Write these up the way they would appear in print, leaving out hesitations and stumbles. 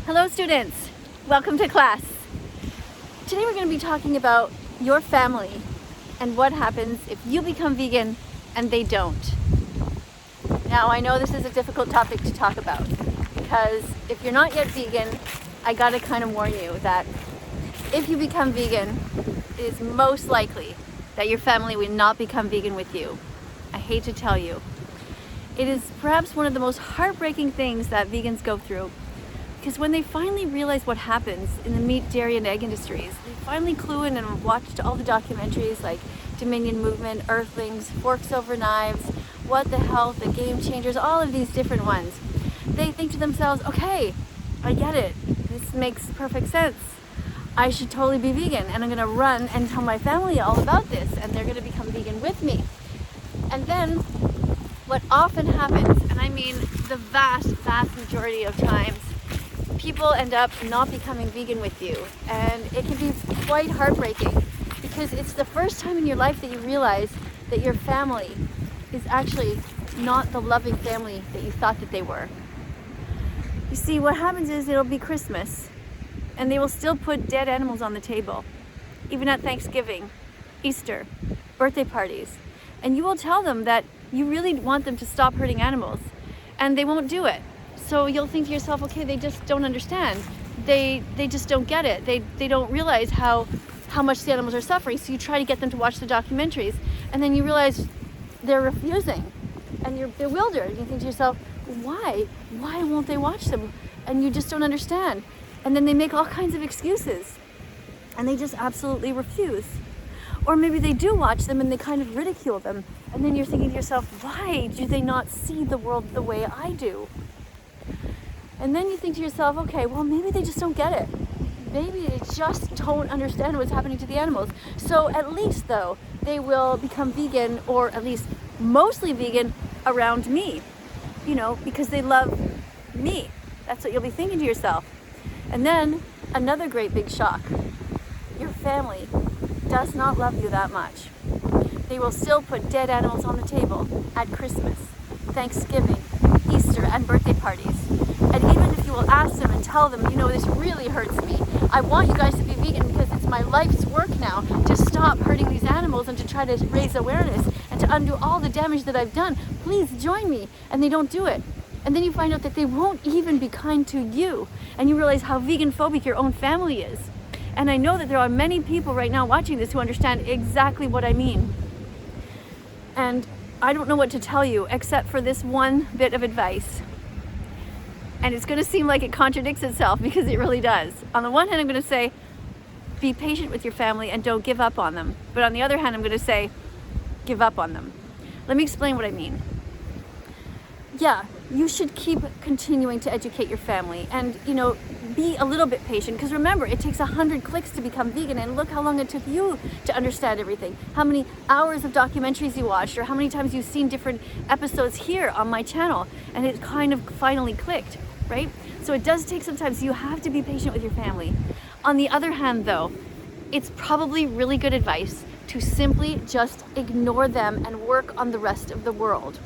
Hello students, welcome to class. Today we're going to be talking about your family and what happens if you become vegan and they don't. Now I know this is a difficult topic to talk about because if you're not yet vegan, I gotta kind of warn you that if you become vegan, it is most likely that your family will not become vegan with you. I hate to tell you. It is perhaps one of the most heartbreaking things that vegans go through. Because when they finally realize what happens in the meat, dairy, and egg industries, they finally clue in and watched all the documentaries like Dominion Movement, Earthlings, Forks Over Knives, What the Health, The Game Changers, all of these different ones. They think to themselves, okay, I get it. This makes perfect sense. I should totally be vegan, and I'm gonna run and tell my family all about this, and they're gonna become vegan with me. And then what often happens, and I mean the vast majority of times, people end up not becoming vegan with you, and it can be quite heartbreaking because it's the first time in your life that you realize that your family is actually not the loving family that you thought that they were. You see, what happens is it'll be Christmas and they will still put dead animals on the table, even at Thanksgiving, Easter, birthday parties, and you will tell them that you really want them to stop hurting animals, and they won't do it. So you'll think to yourself, okay, they just don't understand. They just don't get it. They don't realize how much the animals are suffering. So you try to get them to watch the documentaries, and then you realize they're refusing, and you're bewildered. You think to yourself, why won't they watch them? And you just don't understand. And then they make all kinds of excuses, and they just absolutely refuse. Or maybe they do watch them and they kind of ridicule them, and then you're thinking to yourself, why do they not see the world the way I do? And then you think to yourself, okay, well, maybe they just don't get it. Maybe they just don't understand what's happening to the animals. So at least, though, they will become vegan, or at least mostly vegan, around me, because they love me. That's what you'll be thinking to yourself. And then another great big shock. Your family does not love you that much. They will still put dead animals on the table at Christmas, Thanksgiving, Easter, and birthday parties. And even if you will ask them and tell them, this really hurts me. I want you guys to be vegan because it's my life's work now to stop hurting these animals and to try to raise awareness and to undo all the damage that I've done. Please join me. And they don't do it. And then you find out that they won't even be kind to you. And you realize how vegan phobic your own family is. And I know that there are many people right now watching this who understand exactly what I mean. And I don't know what to tell you except for this one bit of advice. And it's going to seem like it contradicts itself because it really does. On the one hand, I'm going to say, be patient with your family and don't give up on them. But on the other hand, I'm going to say, give up on them. Let me explain what I mean. Yeah, you should keep continuing to educate your family and, be a little bit patient, because remember, it takes 100 clicks to become vegan, and look how long it took you to understand everything. How many hours of documentaries you watched, or how many times you've seen different episodes here on my channel, and it kind of finally clicked, right? So it does take some time, so you have to be patient with your family. On the other hand, though, it's probably really good advice to simply just ignore them and work on the rest of the world.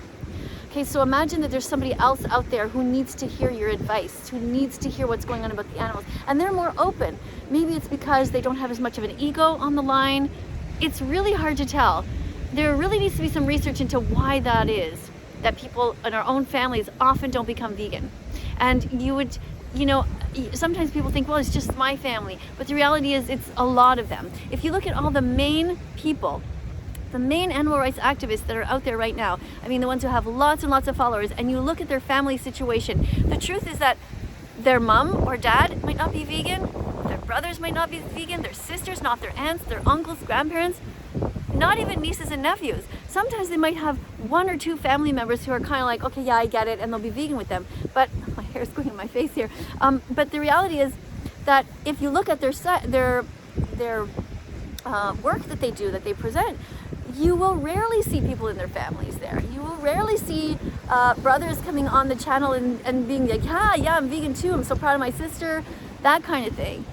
Okay, so imagine that there's somebody else out there who needs to hear your advice, who needs to hear what's going on about the animals, and they're more open. Maybe it's because they don't have as much of an ego on the line. It's really hard to tell. There really needs to be some research into why that is, that people in our own families often don't become vegan. And you would, sometimes people think, well, it's just my family, but the reality is it's a lot of them. If you look at all the main people, the main animal rights activists that are out there right now, the ones who have lots and lots of followers, and you look at their family situation, the truth is that their mom or dad might not be vegan, their brothers might not be vegan, their sisters, not their aunts, their uncles, grandparents, not even nieces and nephews. Sometimes they might have one or two family members who are kind of like, okay, yeah, I get it, and they'll be vegan with them. But my hair's going in my face here. But the reality is that if you look at their work that they do, that they present, you will rarely see people in their families there. You will rarely see brothers coming on the channel and being like, yeah, I'm vegan too, I'm so proud of my sister, that kind of thing.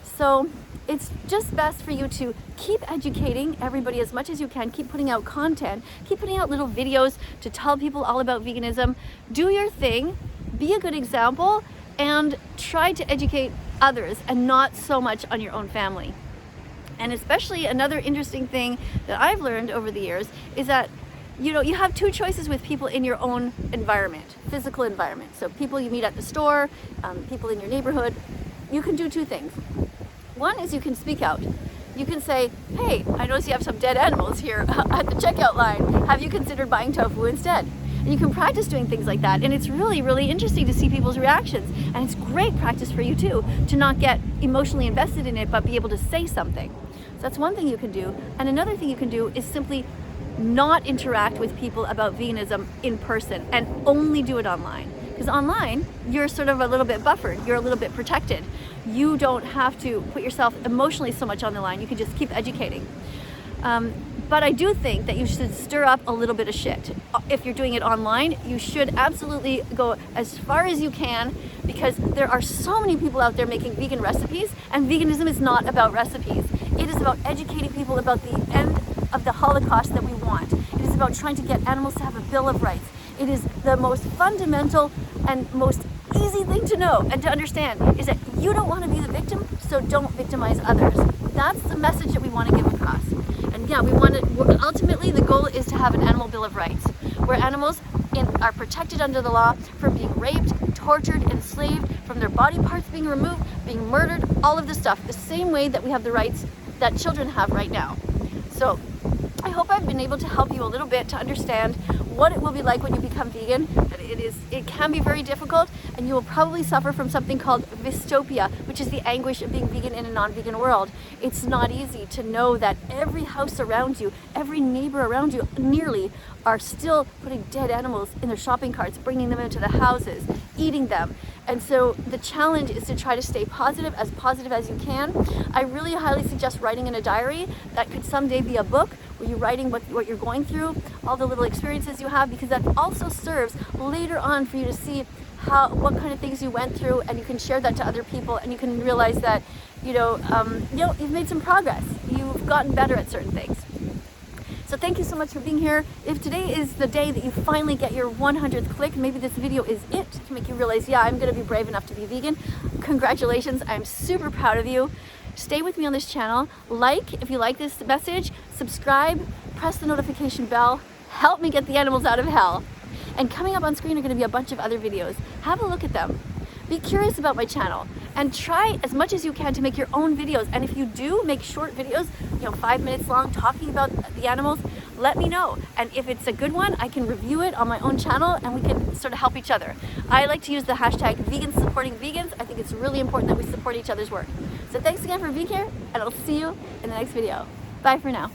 So it's just best for you to keep educating everybody as much as you can, keep putting out content, keep putting out little videos to tell people all about veganism. Do your thing, be a good example, and try to educate others and not so much on your own family. And especially another interesting thing that I've learned over the years is that you have two choices with people in your own environment, physical environment. So people you meet at the store, people in your neighborhood. You can do two things. One is you can speak out. You can say, hey, I notice you have some dead animals here at the checkout line. Have you considered buying tofu instead? And you can practice doing things like that. And it's really, really interesting to see people's reactions. And it's great practice for you too, to not get emotionally invested in it, but be able to say something. So that's one thing you can do. And another thing you can do is simply not interact with people about veganism in person and only do it online. Because online, you're sort of a little bit buffered, you're a little bit protected. You don't have to put yourself emotionally so much on the line, you can just keep educating. But I do think that you should stir up a little bit of shit. If you're doing it online, you should absolutely go as far as you can, because there are so many people out there making vegan recipes, and veganism is not about recipes. It is about educating people about the end of the holocaust that we want. It is about trying to get animals to have a bill of rights. It is the most fundamental and most easy thing to know and to understand is that you don't want to be the victim, so don't victimize others. That's the message that we want to give across. And yeah, ultimately the goal is to have an animal bill of rights, where animals are protected under the law from being raped, tortured, enslaved, from their body parts being removed, being murdered, all of this stuff, the same way that we have the rights that children have right now. So I hope I've been able to help you a little bit to understand what it will be like when you become vegan. It can be very difficult, and you will probably suffer from something called dystopia, which is the anguish of being vegan in a non-vegan world. It's not easy to know that every house around you, every neighbor around you nearly, are still putting dead animals in their shopping carts, bringing them into the houses, eating them. And so the challenge is to try to stay positive as you can. I really highly suggest writing in a diary. That could someday be a book where you're writing what you're going through, all the little experiences you have, because that also serves later on for you to see what kind of things you went through, and you can share that to other people, and you can realize that you've made some progress. You've gotten better at certain things. So thank you so much for being here. If today is the day that you finally get your 100th click, maybe this video is it to make you realize, yeah, I'm gonna be brave enough to be vegan. Congratulations, I'm super proud of you. Stay with me on this channel. Like if you like this message, subscribe, press the notification bell, help me get the animals out of hell. And coming up on screen are gonna be a bunch of other videos. Have a look at them. Be curious about my channel and try as much as you can to make your own videos. And if you do make short videos, 5 minutes long, talking about the animals, let me know. And if it's a good one, I can review it on my own channel and we can sort of help each other. I like to use the hashtag vegans supporting vegans. I think it's really important that we support each other's work. So thanks again for being here, and I'll see you in the next video. Bye for now.